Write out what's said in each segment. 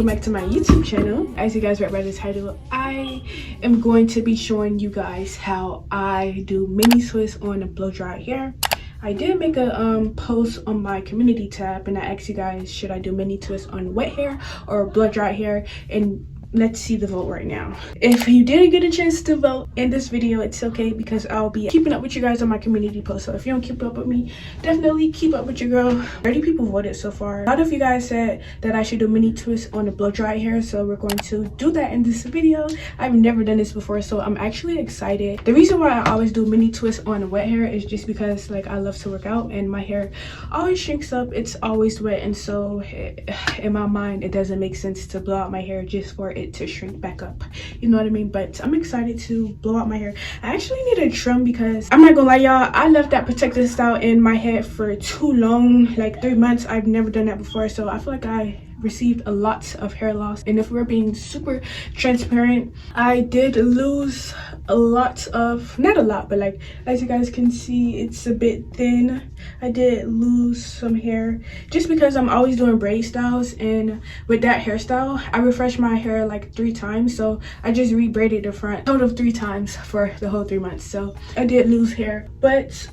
back to my YouTube channel. As you guys read by the title, I am going to be showing you guys how I do mini twists on a blow dry hair. I did make a post on my community tab and I asked you guys, should I do mini twists on wet hair or blow dry hair? And let's see the vote right now. If you didn't get a chance to vote in this video, it's okay because I'll be keeping up with you guys on my community post. So if you don't keep up with me, definitely keep up with your girl. 30 people voted so far. A lot of you guys said that I should do mini twists on the blow dry hair, so we're going to do that in this video. I've never done this before, so I'm actually excited. The reason why I always do mini twists on wet hair is just because like I love to work out and my hair always shrinks up. It's always wet, and so in my mind it doesn't make sense to blow out my hair just for it to shrink back up, you know what I mean? But I'm excited to blow out my hair. I actually need a trim because I'm not gonna lie, y'all, I left that protective style in my head for too long, like 3 months. I've never done that before, so I feel like I received a lot of hair loss. And if we're being super transparent, I did lose a lot of, not a lot, but like as you guys can see, it's a bit thin. I did lose some hair just because I'm always doing braid styles, and with that hairstyle I refresh my hair like 3 times, so I just re-braided the front total of 3 times for the whole 3 months. So I did lose hair, but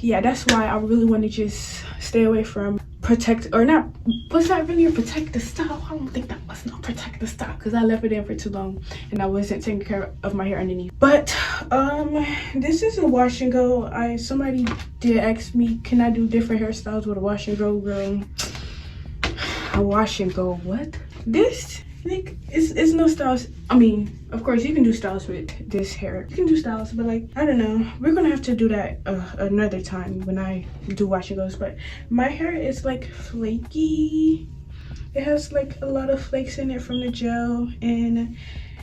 yeah, that's why I really want to just stay away from protect, or not, was that really a protective style? I don't think that was not protective style because I left it in for too long and I wasn't taking care of my hair underneath. But this is a wash and go. Somebody did ask me, can I do different hairstyles with a wash and go? Girl, a wash and go, what? This like it's no styles. I mean, of course you can do styles with this hair, you can do styles, but like I don't know, we're gonna have to do that another time when I do wash and goes. But my hair is like flaky, it has like a lot of flakes in it from the gel, and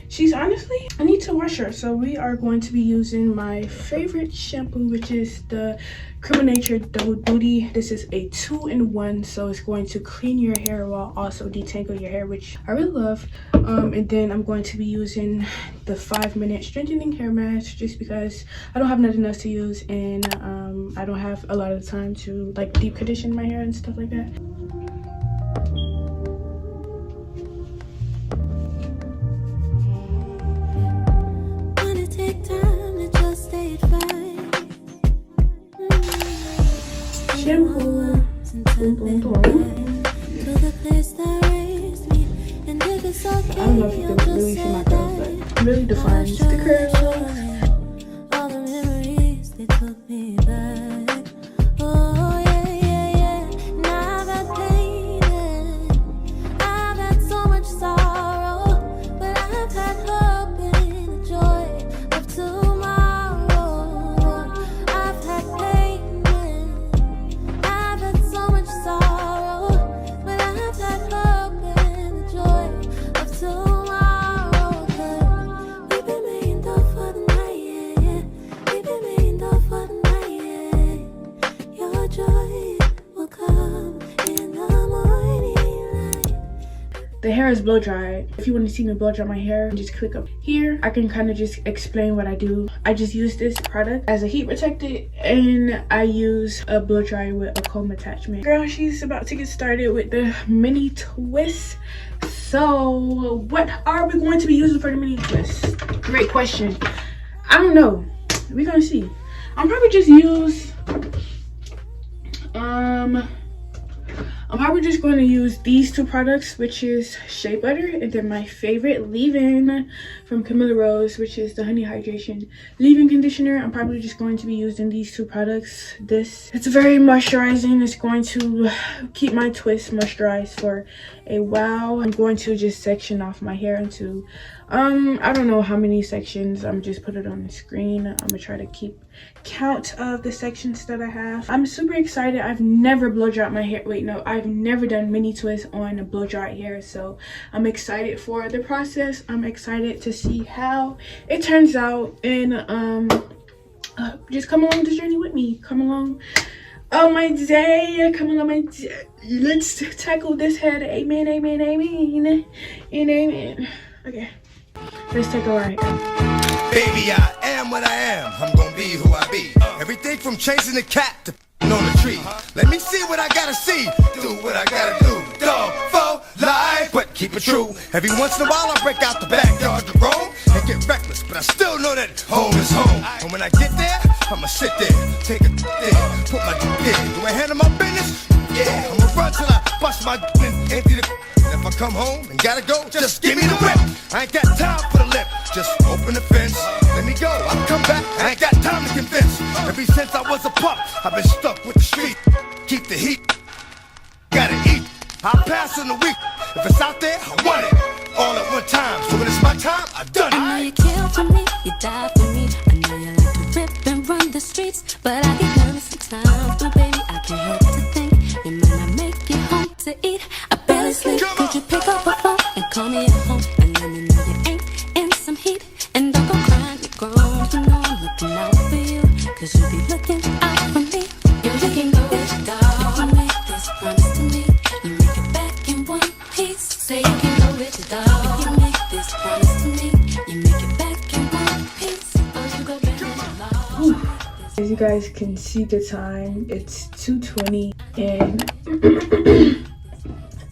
she's honestly, I need to wash her. So we are going to be using my favorite shampoo, which is the Criminal Nature Double Duty. This is a 2-in-1, so it's going to clean your hair while also detangle your hair, which I really love. And then I'm going to be using the 5-minute strengthening hair mask just because I don't have nothing else to use, and I don't have a lot of time to like deep condition my hair and stuff like that. Shampoo. Boom, boom, boom. I don't know if you can really see my curls, but it really defines the curls. All the memories, they took me back. Oh yeah, yeah, yeah. Now I've had pain and I've had so much sorrow, but I've had hope and the joy of tomorrow. I've had pain and I've had so much sorrow, but I've had hope and the joy of tomorrow. 'Cause we've been made up for the night, yeah, yeah. We've been made up for the night, yeah. Your joy will come in the morning light. The hair is blow dried. If you want to see me blow dry my hair, just click up here. I can kind of just explain what I do. I just use this product as a heat protectant, and I use a blow dryer with a comb attachment. Girl, she's about to get started with the mini twist. So what are we going to be using for the mini twist? Great question. I don't know. We're gonna see. I'm probably just use I'm probably just going to use these 2 products, which is Shea Butter and then my favorite leave-in from Camilla Rose, which is the Honey Hydration leave-in conditioner. I'm probably just going to be using these 2 products. It's very moisturizing. It's going to keep my twist moisturized for a while. I'm going to just section off my hair into I don't know how many sections. I'm just put it on the screen. I'm gonna try to keep count of the sections that I have. I'm super excited. I've never blow dried my hair. Wait, no, I've never done mini twists on a blow dried hair, so I'm excited for the process. I'm excited to see how it turns out, and just come along this journey with me. Come along on my day. Come along my day. Let's tackle this head. Amen, amen, amen, and amen. Okay, let's take a ride. Baby, I am what I am. I'm gonna be who I be. Everything from chasing the cat to on the tree. Let me see what I gotta see. Do what I gotta do. Dog for life. but keep it true. Every once in a while I break out the backyard to roam and get reckless, but I still know that home is home. And when I get there, I'ma sit there, take a there, put my there. Do I handle my business? Yeah, I'ma run till I bust my and empty the. And if I come home and gotta go, just give me the whip. I ain't got time for the lip. Just open the fence, let me go. I'll come back. I ain't got time to convince. Ever since I was a pup, I've been stuck with the street. Keep the heat. Gotta eat. I'll pass on the week. If it's out there, I want it. All at one time. So when it's my time, I've done it. I know you kill for me, you die for me. I know you like to rip and run the streets, but I get nervous sometimes. But baby, I can't help to think you might not make it home to eat. I barely sleep. Could you pick up a phone and call me at home and let me know you ain't in some heat? And don't go crying, you're grown. You know I'm looking out for you, 'cause you be looking out for me. You can go with your dog. You can make this promise to me. You make it back in one piece. Say you can go with your dog. If you make this promise to me, you make it back in one piece. Oh, you go back in the law. As you guys can see the time, it's 2:20 and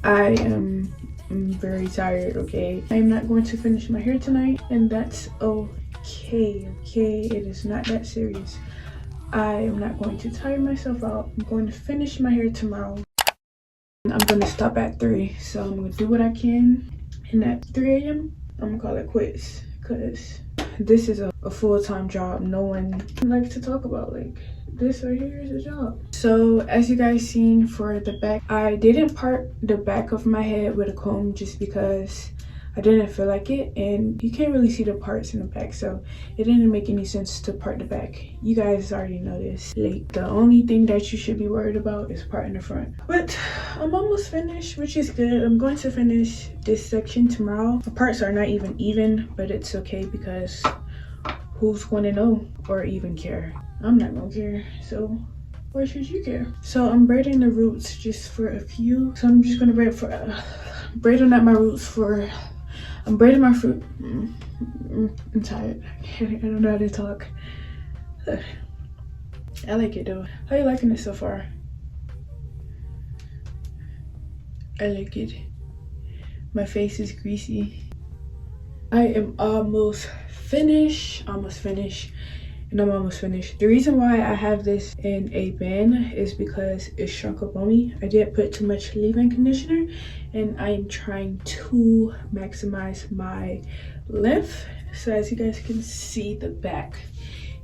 I am very tired, okay? I'm not going to finish my hair tonight, and that's okay, okay? It is not that serious. I am not going to tire myself out. I'm going to finish my hair tomorrow. I'm going to stop at 3, so I'm going to do what I can. And at 3 a.m., I'm going to call it quits, because this is a full-time job. No one likes to talk about, like, this right here is a job. So as you guys seen for the back, I didn't part the back of my head with a comb just because I didn't feel like it, and you can't really see the parts in the back, so it didn't make any sense to part the back. You guys already know this. Like, the only thing that you should be worried about is parting the front. But I'm almost finished, which is good. I'm going to finish this section tomorrow. The parts are not even, but it's okay, because who's going to know or even care? I'm not gonna care, so why should you care? So I'm braiding the roots just for a few. So I'm just gonna braid for braiding out my roots for. I'm braiding my fruit. I'm tired. I don't know how to talk. I like it though. How you liking it so far? I like it. My face is greasy. I am almost finished. And I'm almost finished. The reason why I have this in a band is because it shrunk up on me. I did put too much leave-in conditioner, and I am trying to maximize my length. So as you guys can see the back,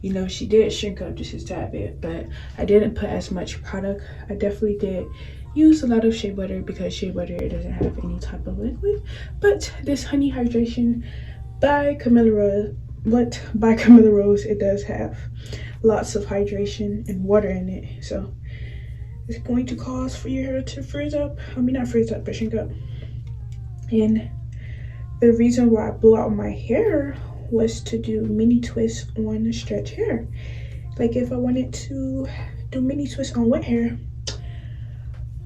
you know, she did shrink up just a tad bit, but I didn't put as much product. I definitely did use a lot of shea butter, because shea butter, it doesn't have any type of liquid. But this Honey Hydration by Camilla Rose, it does have lots of hydration and water in it, so it's going to cause for your hair to frizz up. I mean, not frizz up, but shrink up. And the reason why I blew out my hair was to do mini twists on the stretch hair. Like, if I wanted to do mini twists on wet hair,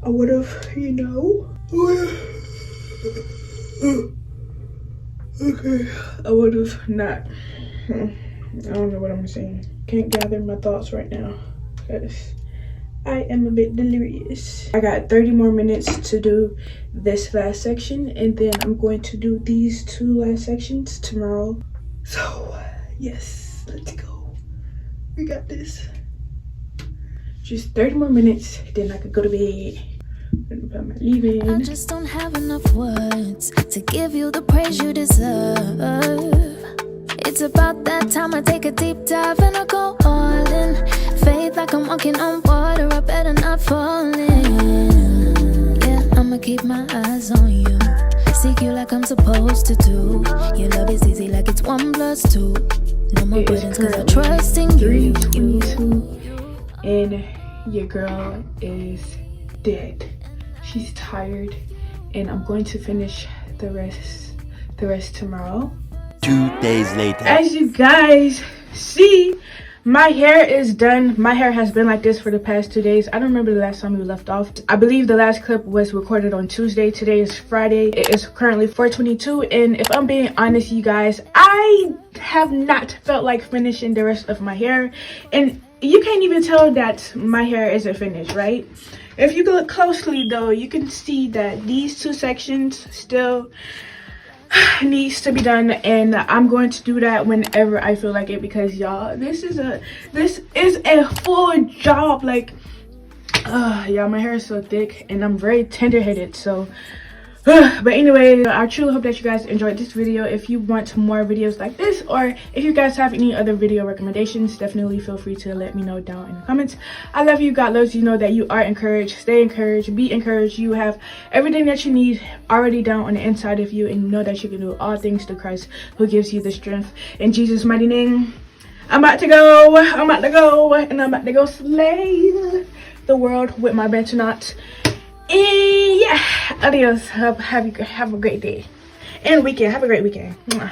I would have, you know, okay, I would have not. I don't know what I'm saying. Can't gather my thoughts right now, because I am a bit delirious. I got 30 more minutes to do this last section, and then I'm going to do these 2 last sections tomorrow. So yes, let's go. We got this. Just 30 more minutes, then I could go to bed. Put my leave-in. I just don't have enough words to give you the praise you deserve. It's about that time I take a deep dive and I go all in. Faith like I'm walking on water, I better not fall in. Yeah, I'ma keep my eyes on you. Seek you like I'm supposed to do. Your love is easy like it's 1 + 2. No more burdens, 'cause I trust in you. 3:22, and your girl is dead. She's tired, and I'm going to finish the rest tomorrow. 2 days later. As you guys see, my hair is done. My hair has been like this for the past 2 days. I don't remember the last time we left off. I believe the last clip was recorded on Tuesday. Today is Friday. It is currently 4:22, and if I'm being honest, you guys, I have not felt like finishing the rest of my hair, and you can't even tell that my hair isn't finished, right? If you look closely though, you can see that these two sections still needs to be done, and I'm going to do that whenever I feel like it, because y'all, this is a full job. Like y'all, my hair is so thick and I'm very tender-headed, so but anyway, I truly hope that you guys enjoyed this video. If you want more videos like this, or if you guys have any other video recommendations, definitely feel free to let me know down in the comments. I love you. God loves you. Know that you are encouraged. Stay encouraged. Be encouraged. You have everything that you need already down on the inside of you, and you know that you can do all things through Christ who gives you the strength. In Jesus' mighty name, I'm about to go, and I'm about to go slay the world with my bench knots. And yeah, adios. Have a great day and weekend. Have a great weekend. Mwah.